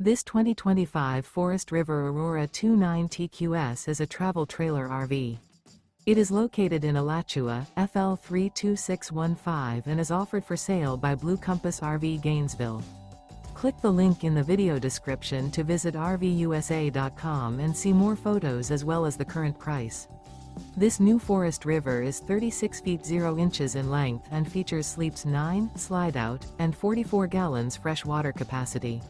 This 2025 Forest River Aurora 29 TQS is a travel trailer RV. It is located in Alachua, FL 32615 and is offered for sale by Blue Compass RV Gainesville. Click the link in the video description to visit RVUSA.com and see more photos as well as the current price. This new Forest River is 36 feet 0 inches in length and features sleeps 9, Slideout, and 44 gallons fresh water capacity.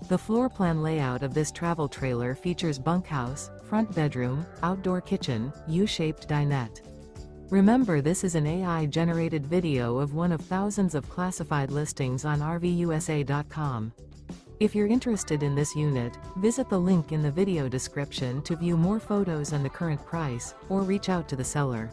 The floor plan layout of this travel trailer features bunkhouse, front bedroom, outdoor kitchen, U-shaped dinette. Remember, this is an AI-generated video of one of thousands of classified listings on RVUSA.com. If you're interested in this unit, visit the link in the video description to view more photos and the current price, or reach out to the seller.